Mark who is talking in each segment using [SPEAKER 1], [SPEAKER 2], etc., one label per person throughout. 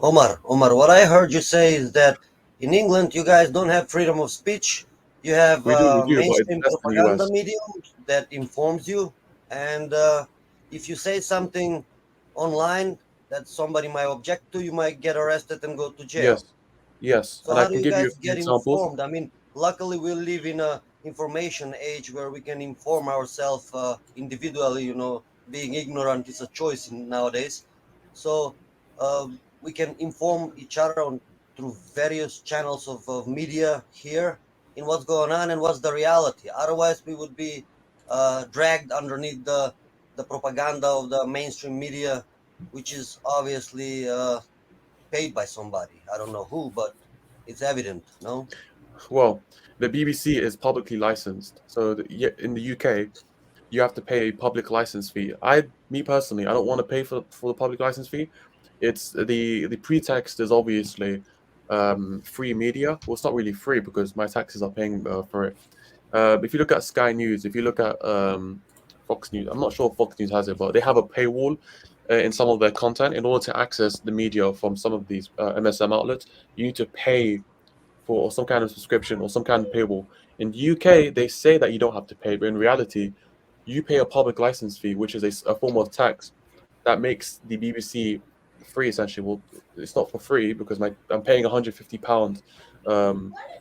[SPEAKER 1] Omar, what I heard you say is that in England you guys don't have freedom of speech. You have
[SPEAKER 2] We do, but it's
[SPEAKER 1] mainstream
[SPEAKER 2] less than
[SPEAKER 1] propaganda
[SPEAKER 2] US.
[SPEAKER 1] medium that informs you, and if you say something online that somebody might object to, you might get arrested and go to jail.
[SPEAKER 2] Yes, yes,
[SPEAKER 1] So
[SPEAKER 2] and I
[SPEAKER 1] how do
[SPEAKER 2] can
[SPEAKER 1] you
[SPEAKER 2] give you a
[SPEAKER 1] guys
[SPEAKER 2] few
[SPEAKER 1] get
[SPEAKER 2] examples.
[SPEAKER 1] informed? I mean, luckily we live in a information age where we can inform ourselves individually. Being ignorant is a choice nowadays. So we can inform each other on through various channels of media here in what's going on and what's the reality. Otherwise, we would be dragged underneath the propaganda of the mainstream media, which is obviously paid by somebody. I don't know who, but it's evident, no?
[SPEAKER 2] Well, the BBC is publicly licensed, so in the UK, you have to pay a public license fee. Me personally, I don't want to pay for the public license fee. It's the pretext is obviously free media. Well, it's not really free because my taxes are paying for it. If you look at Sky News, if you look at Fox News, I'm not sure if Fox News has it, but they have a paywall in some of their content. In order to access the media from some of these MSM outlets, you need to pay for some kind of subscription or some kind of paywall. In the UK, they say that you don't have to pay, but in reality, you pay a public license fee, which is a form of tax that makes the BBC free essentially. Well, it's not for free because I'm paying £150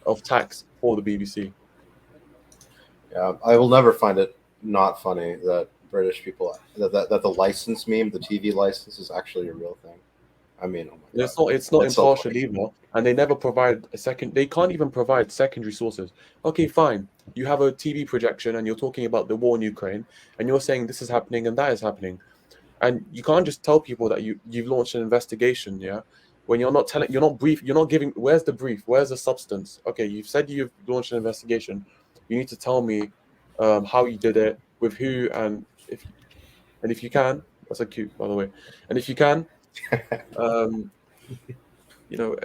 [SPEAKER 2] of tax for the BBC.
[SPEAKER 3] Yeah, I will never find it not funny that British people that the license meme, the TV license, is actually a real thing. I mean, oh my god,
[SPEAKER 2] It's not
[SPEAKER 3] it's so
[SPEAKER 2] impartial
[SPEAKER 3] funny.
[SPEAKER 2] either, and they never provide a second. They can't even provide secondary sources. Okay, fine. You have a TV projection, and you're talking about the war in Ukraine, and you're saying this is happening and that is happening, and you can't just tell people that you've launched an investigation. Yeah, when you're not brief, you're not giving. Where's the brief? Where's the substance? Okay, you've said you've launched an investigation. You need to tell me how you did it, with who, and if you can, that's a cute, by the way, and if you can. Um, you know,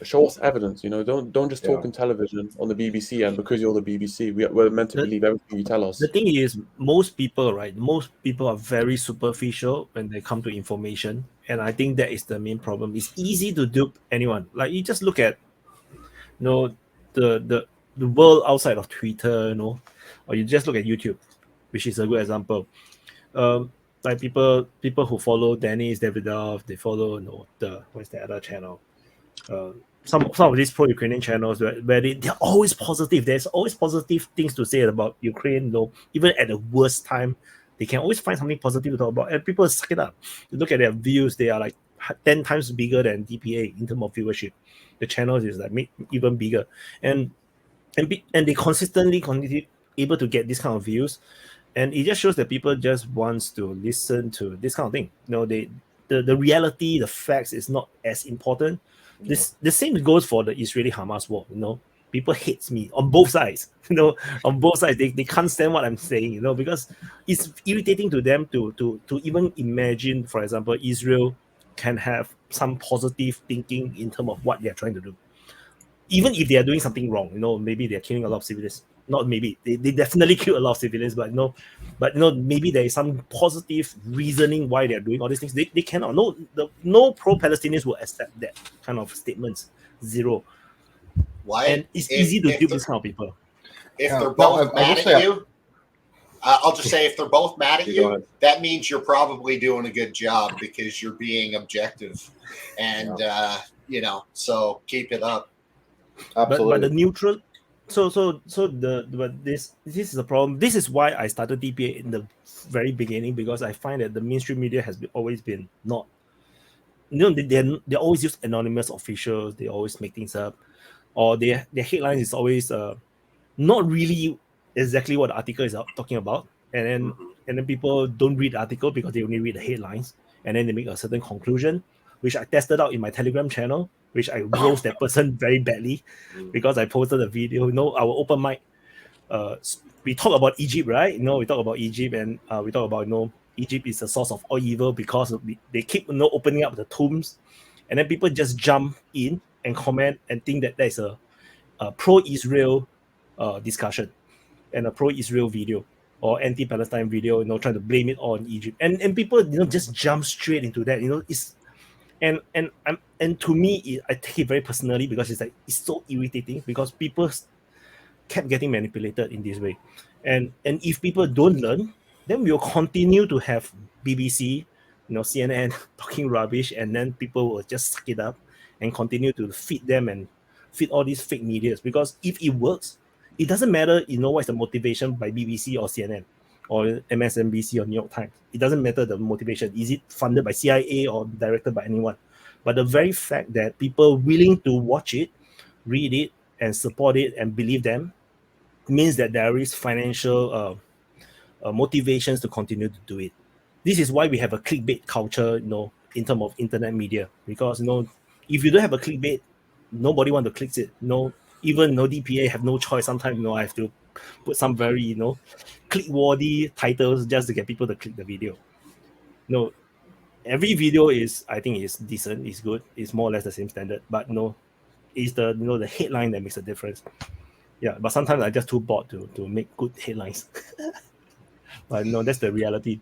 [SPEAKER 2] show us evidence. Don't just
[SPEAKER 3] Yeah,
[SPEAKER 2] talk on television on the BBC, and because you're the BBC, we're meant to
[SPEAKER 4] The,
[SPEAKER 2] believe everything you tell
[SPEAKER 4] the
[SPEAKER 2] us.
[SPEAKER 4] thing is, most people, right? Most people are very superficial when they come to information, and I think that is the main problem. It's easy to dupe anyone. Like you just look at, the the world outside of Twitter, or you just look at YouTube, which is a good example. Like people who follow Dennis Davidoff, they follow the what's the other channel? Uh, some of these pro-Ukrainian channels where they're always positive. There's always positive things to say about Ukraine. Even at the worst time, they can always find something positive to talk about, and people suck it up. You look at their views; they are like 10 times bigger than DPA in terms of viewership. The channels is like even bigger, and and they consistently continue able to get this kind of views, and it just shows that people just wants to listen to this kind of thing. The reality, the facts is not as important. The same goes for the Israeli Hamas war. People hates me on both sides. On both sides, they can't stand what I'm saying. Because it's irritating to them to even imagine, for example, Israel can have some positive thinking in terms of what they're trying to do, even if they are doing something wrong. Maybe they're killing a lot of civilians. Not maybe they definitely kill a lot of civilians, but maybe there is some positive reasoning why they're doing all these things. They cannot. No pro-Palestinians will accept that kind of statements. Zero.
[SPEAKER 5] Why?
[SPEAKER 4] And it's easy to dupe this kind of people.
[SPEAKER 5] If
[SPEAKER 3] Yeah,
[SPEAKER 5] they're
[SPEAKER 3] well,
[SPEAKER 5] both
[SPEAKER 3] I will
[SPEAKER 5] mad
[SPEAKER 3] say-
[SPEAKER 5] at you, I'll just say if they're both mad at
[SPEAKER 3] You go
[SPEAKER 5] you,
[SPEAKER 3] ahead.
[SPEAKER 5] that means you're probably doing a good job because you're being objective, and so keep it up.
[SPEAKER 3] Absolutely.
[SPEAKER 4] But the neutral. But this is a problem. This is why I started DPA in the very beginning, because I find that the mainstream media has always been not. They always use anonymous officials. They always make things up, or their headlines is always not really exactly what the article is talking about, and then people don't read the article because they only read the headlines, and then they make a certain conclusion, which I tested out in my Telegram channel, which I roast that person very badly because I posted a video. Our open mic. We talk about Egypt, right? We talk about Egypt, and we talk about Egypt is the source of all evil because they keep opening up the tombs, and then people just jump in and comment and think that there's a pro-Israel discussion and a pro-Israel video or anti-Palestine video, trying to blame it on Egypt, and people just jump straight into that. And to me, I take it very personally because it's like it's so irritating because people kept getting manipulated in this way, and if people don't learn, then we'll continue to have BBC, CNN talking rubbish, and then people will just suck it up and continue to feed them and feed all these fake medias. Because if it works, it doesn't matter, what's the motivation by BBC or CNN or MSNBC or New York Times. It doesn't matter the motivation. Is it funded by CIA or directed by anyone? But the very fact that people willing to watch it, read it, and support it and believe them means that there is financial motivations to continue to do it. This is why we have a clickbait culture, in terms of internet media. Because if you don't have a clickbait, nobody want to click it. Even DPA have no choice. Sometimes I have to put some very click-worthy titles just to get people to click the video. Every video I think is decent, is good, it's more or less the same standard. But it's the headline that makes a difference. Yeah, but sometimes I'm just too bored to make good headlines. But that's the reality.